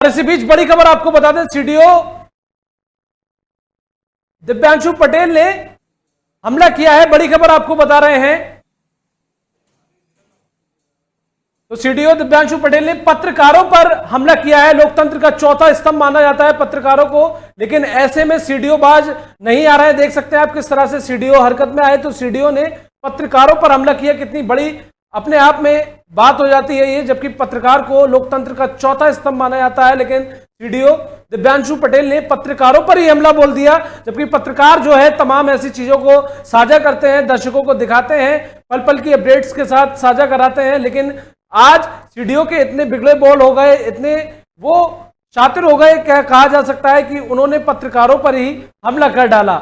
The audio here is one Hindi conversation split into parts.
इसी बीच बड़ी खबर आपको बता दें, सीडीओ दिव्यांशु पटेल ने हमला किया है। बड़ी खबर आपको बता रहे हैं। तो सीडीओ दिव्यांशु पटेल ने पत्रकारों पर हमला किया है। लोकतंत्र का चौथा स्तंभ माना जाता है पत्रकारों को, लेकिन ऐसे में सीडीओ बाज नहीं आ रहे हैं। देख सकते हैं आप किस तरह से सीडीओ हरकत में आए। तो सीडीओ ने पत्रकारों पर हमला किया। कितनी बड़ी अपने आप में बात हो जाती है ये, जबकि पत्रकार को लोकतंत्र का चौथा स्तंभ माना जाता है, लेकिन सीडीओ दिव्यांशु पटेल ने पत्रकारों पर ही हमला बोल दिया। जबकि पत्रकार जो है तमाम ऐसी चीजों को साझा करते हैं, दर्शकों को दिखाते हैं, पल पल की अपडेट्स के साथ साझा कराते हैं, लेकिन आज सीडीओ के इतने बिगड़े बोल हो गए, इतने वो शातिर हो गए, क्या कहा जा सकता है कि उन्होंने पत्रकारों पर ही हमला कर डाला।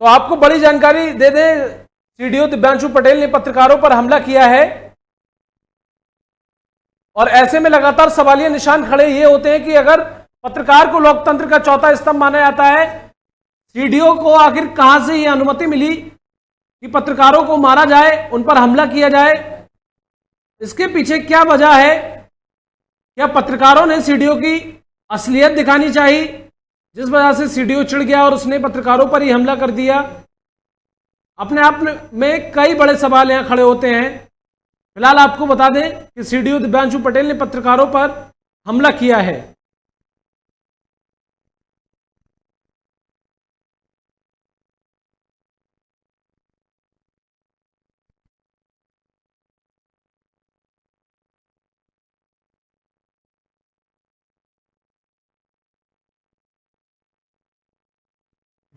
तो आपको बड़ी जानकारी दे दें, सीडीओ दिव्यांशु पटेल ने पत्रकारों पर हमला किया है और ऐसे में लगातार सवालिया निशान खड़े ये होते हैं कि अगर पत्रकार को लोकतंत्र का चौथा स्तंभ माना जाता है, सीडीओ को आखिर कहां से यह अनुमति मिली कि पत्रकारों को मारा जाए, उन पर हमला किया जाए? इसके पीछे क्या वजह है? क्या पत्रकारों ने सीडीओ की असलियत दिखानी चाहिए, जिस वजह से सीडीओ चिढ़ गया और उसने पत्रकारों पर ही हमला कर दिया? अपने आप में कई बड़े सवाल यहां खड़े होते हैं। फिलहाल आपको बता दें कि सीडीओ दिव्यांशु पटेल ने पत्रकारों पर हमला किया है।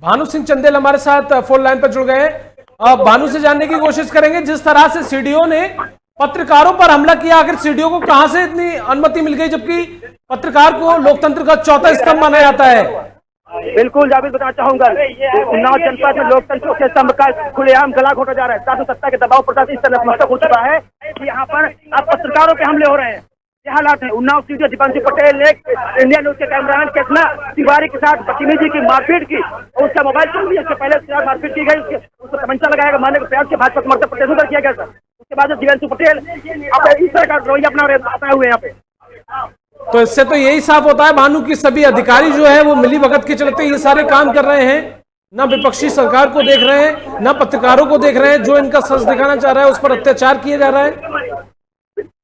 भानु सिंह चंदेल हमारे साथ फोन लाइन पर जुड़ गए हैं। भानु से जानने की कोशिश करेंगे, जिस तरह से सीडीओ ने पत्रकारों पर हमला किया, आखिर सीडीओ को कहां से इतनी अनुमति मिल गई, जबकि पत्रकार को लोकतंत्र का चौथा स्तंभ माना जाता है? बिल्कुल जावेद, बताना चाहूंगा उन्नाव जनपद में लोकतंत्र के स्तंभ का खुलेआम गला घोटा जा रहा है। शासन सत्ता के दबाव प्रशासन इस तरह नतमस्तक हो चुका है कि यहाँ पर अब पत्रकारों पे हमले हो रहे हैं। ये हालात है। उन्नाव सीडीओ दिव्यांशु पटेल ने इंडिया न्यूज के कैमरामैन कृष्णा तिवारी के साथ बदतमीजी की, मारपीट की और उसका मोबाइल फोन भी, इससे पहले मारपीट की गई, उसको तमंचा लगाया गया, मारने के प्रयास के भाजपा समर्थक प्रदर्शन किया गया था। उसके बाद दिव्यांशु पटेल अब इस तरह का रवैया अपना हुए यहाँ पे। तो इससे तो यही साफ होता है भानु की सभी अधिकारी जो है वो मिली भगत के चलते ये सारे काम कर रहे हैं, ना विपक्षी सरकार को देख रहे हैं, ना पत्रकारों को देख रहे हैं। जो इनका सच दिखाना चाह रहा है उस पर अत्याचार किया जा रहा है।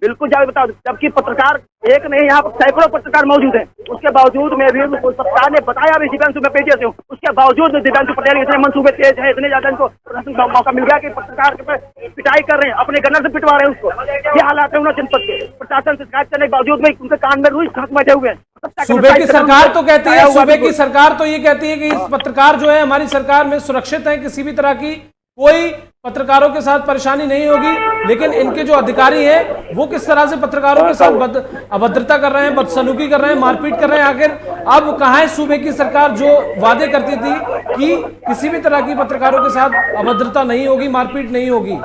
बिल्कुल जावेद, बताओ, जबकि पत्रकार एक नहीं, यहाँ पर सैकड़ों पत्रकार मौजूद हैं, उसके बावजूद में भी सरकार ने बताया भी दिव्यांशु में पेजे से हूँ, उसके बावजूद दिव्यांशु पटेल इतने मनसूबे तेज है, इतने ज्यादा इनको मौका मिल गया कि पत्रकार के पिटाई कर रहे हैं, अपने गन्नर से पिटवा रहे हैं उसको। ये हालात है उन्नाव जनपद के। प्रशासन से शिकायत करने के बावजूद में उनके कान में रुई घास बैठे हुए हैं। सूबे की सरकार तो कहती है, सूबे की सरकार तो ये कहती है कि इस पत्रकार जो है हमारी सरकार में सुरक्षित है, किसी भी तरह की कोई पत्रकारों के साथ परेशानी नहीं होगी, लेकिन इनके जो अधिकारी हैं वो किस तरह से पत्रकारों के साथ अभद्रता कर रहे हैं, बदसलूकी कर रहे हैं, मारपीट कर रहे हैं। आखिर अब कहां है सूबे की सरकार जो वादे करती थी कि किसी भी तरह की पत्रकारों के साथ अभद्रता नहीं होगी, मारपीट नहीं होगी?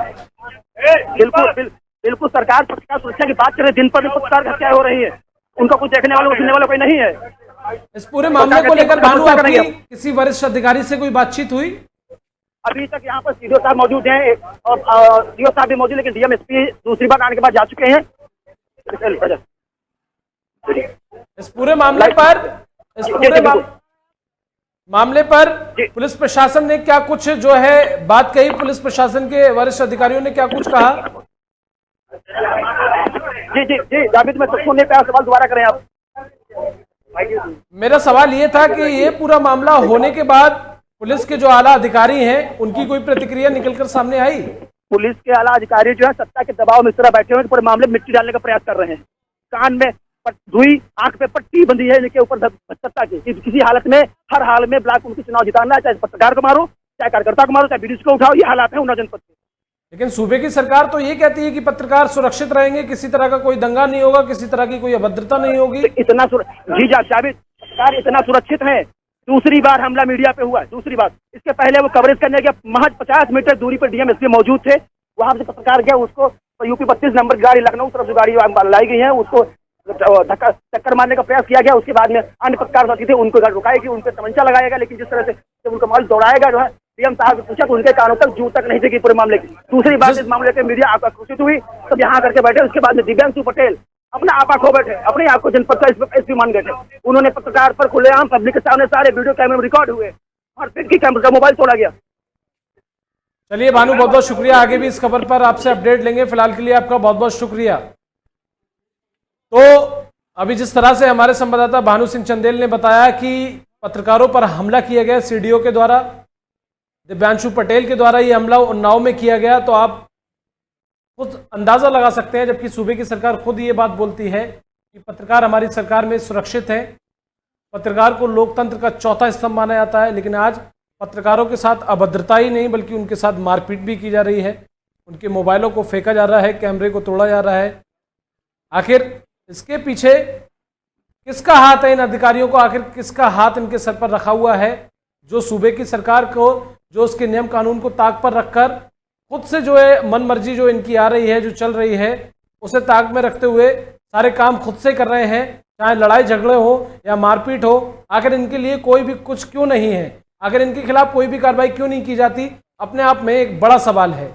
बिल्कुल सरकार पत्रकार सुरक्षा की बात करे, दिन पर दिन पत्रकार हत्या हो रही है, उनका कुछ देखने वाला सुनने वाला कोई नहीं है। इस पूरे मामले को लेकर भानु आपकी किसी वरिष्ठ अधिकारी से कोई बातचीत हुई? अभी तक यहाँ पर सीडीओ साहब मौजूद हैं और सीओ साहब भी मौजूद, लेकिन डीएमएसपी दूसरी बार आने के बाद जा चुके हैं। इस पूरे मामले पर पुलिस प्रशासन ने क्या कुछ जो है बात कही? पुलिस प्रशासन के वरिष्ठ अधिकारियों ने क्या कुछ कहा? जी जी जी जावेद, मैं सुनने पे सवाल दोबारा करें आप। मेरा सवाल ये था कि ये पूरा मामला होने के बाद पुलिस के जो आला अधिकारी हैं उनकी कोई प्रतिक्रिया निकलकर सामने आई? पुलिस के आला अधिकारी जो है सत्ता के दबाव में इस तरह बैठे हुए पूरे मामले में मिट्टी डालने का प्रयास कर रहे हैं। कान में धुई, आंख पे पट्टी बंधी है इनके ऊपर सत्ता की, किसी हालत में, हर हाल में ब्लॉक उनकी चुनाव जिताना है, चाहे पत्रकार को मारो, चाहे कार्यकर्ता को मारो, चाहे बीडीसी को उठाओ। ये हालात है उन्नाव जनपद के। लेकिन सूबे की सरकार तो ये कहती है कि पत्रकार सुरक्षित रहेंगे, किसी तरह का कोई दंगा नहीं होगा, किसी तरह की कोई अभद्रता नहीं होगी। इतना जी जावेद, सरकार इतना सुरक्षित है। दूसरी बार हमला मीडिया पे हुआ है, दूसरी बार। इसके पहले वो कवरेज करने के महज 50 मीटर दूरी पर डीएमएसपी मौजूद थे, वहां से पत्रकार गया, उसको यूपी 32 नंबर गाड़ी लखनऊ तरफ जो गाड़ी लाई गई है उसको टक्कर मारने का प्रयास किया गया। उसके बाद में अन्य पत्रकार साथी थे, उनको रुकाया गया, उन पर तमंचा लगाया गया, लेकिन जिस तरह से जब उनका माल दौड़ाया गया जो है डीएम साहब से पूछा तो उनके कानों तक जू तक नहीं थी पूरे मामले की। दूसरी बात, इस मामले के मीडिया आपका घोषित हुई तब यहाँ करके बैठे, उसके बाद में दिव्यांशु पटेल अपना आपा खो बैठे, अपने आप को जनपद का एसपी मान गए थे। उन्होंने पत्रकार पर खुलेआम पब्लिक के सामने सारे वीडियो कैमरे में रिकॉर्ड हुए और फिर की कैमरे का मोबाइल तोड़ा गया। चलिए भानु, बहुत बहुत शुक्रिया। आगे भी इस खबर पर आपसे अपडेट लेंगे। फिलहाल के लिए आपका बहुत बहुत शुक्रिया। तो अभी जिस तरह से हमारे संवाददाता भानु सिंह चंदेल ने बताया कि पत्रकारों पर हमला किया गया सीडीओ के द्वारा, दिव्यांशु पटेल के द्वारा ये हमला उन्नाव में किया गया, तो आप खुद अंदाजा लगा सकते हैं, जबकि सूबे की सरकार खुद ये बात बोलती है कि पत्रकार हमारी सरकार में सुरक्षित है, पत्रकार को लोकतंत्र का चौथा स्तंभ माना जाता है। लेकिन आज पत्रकारों के साथ अभद्रता ही नहीं बल्कि उनके साथ मारपीट भी की जा रही है, उनके मोबाइलों को फेंका जा रहा है, कैमरे को तोड़ा जा रहा है। आखिर इसके पीछे किसका हाथ है? इन अधिकारियों को आखिर किसका हाथ इनके सर पर रखा हुआ है, जो सूबे की सरकार को, जो उसके नियम कानून को ताक पर रखकर खुद से जो है मन मर्जी जो इनकी आ रही है, जो चल रही है, उसे ताक में रखते हुए सारे काम खुद से कर रहे हैं, चाहे लड़ाई झगड़े हो या मारपीट हो। आखिर इनके लिए कोई भी कुछ क्यों नहीं है? आखिर इनके खिलाफ कोई भी कार्रवाई क्यों नहीं की जाती? अपने आप में एक बड़ा सवाल है।